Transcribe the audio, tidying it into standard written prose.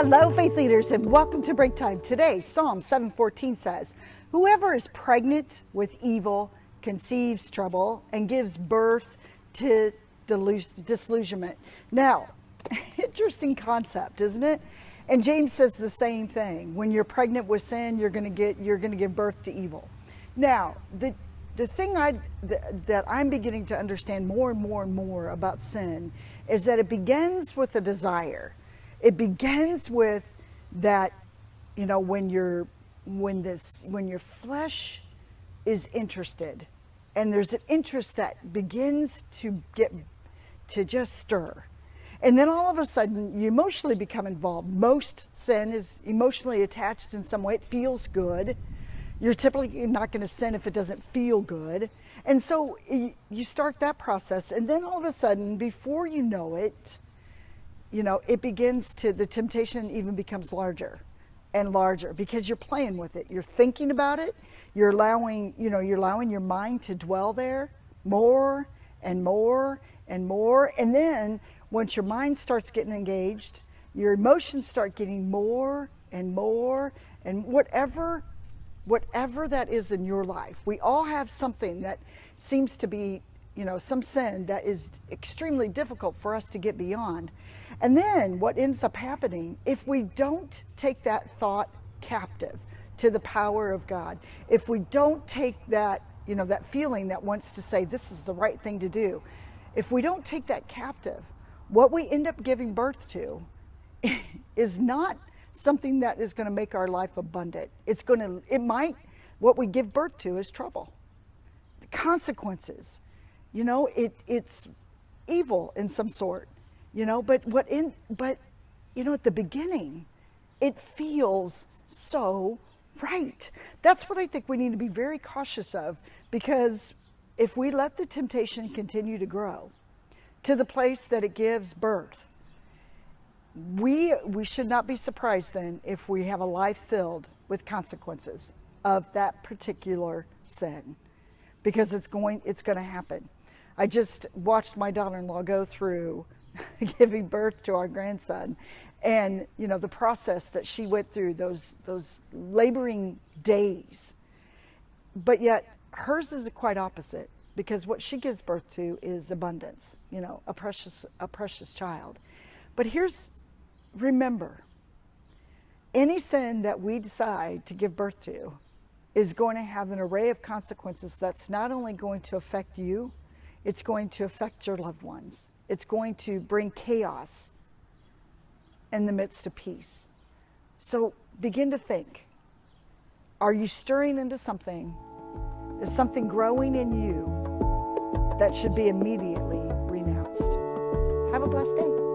Hello, faith leaders, and welcome to Breaktime. Today, Psalm 7:14 says, "Whoever is pregnant with evil conceives trouble and gives birth to disillusionment." Now, interesting concept, isn't it? And James says the same thing. When you're pregnant with sin, you're going to give birth to evil. Now, the thing that I'm beginning to understand more and more and more about sin is that it begins with a desire. It begins with that, when your flesh is interested, and there's an interest that begins to just stir. And then all of a sudden, you emotionally become involved. Most sin is emotionally attached in some way. It feels good. You're typically not going to sin if it doesn't feel good. And so you start that process, and then all of a sudden, before you know it, it begins the temptation even becomes larger and larger because you're playing with it. You're thinking about it. You're allowing your mind to dwell there more and more and more. And then once your mind starts getting engaged, your emotions start getting more and more, and whatever that is in your life. We all have something that seems to be, some sin that is extremely difficult for us to get beyond. And then what ends up happening, if we don't take that thought captive to the power of God, if we don't take that, that feeling that wants to say this is the right thing to do, if we don't take that captive, what we end up giving birth to is not something that is going to make our life abundant. What we give birth to is trouble. The consequences, it's evil in some sort, but at the beginning, it feels so right. That's what I think we need to be very cautious of, because if we let the temptation continue to grow to the place that it gives birth, we should not be surprised then if we have a life filled with consequences of that particular sin, because it's going to happen. I just watched my daughter-in-law go through giving birth to our grandson, and the process that she went through, those laboring days. But yet hers is quite opposite, because what she gives birth to is abundance, a precious child. But remember, any sin that we decide to give birth to is going to have an array of consequences that's not only going to affect you, it's going to affect your loved ones. It's going to bring chaos in the midst of peace. So begin to think, are you stirring into something? Is something growing in you that should be immediately renounced? Have a blessed day.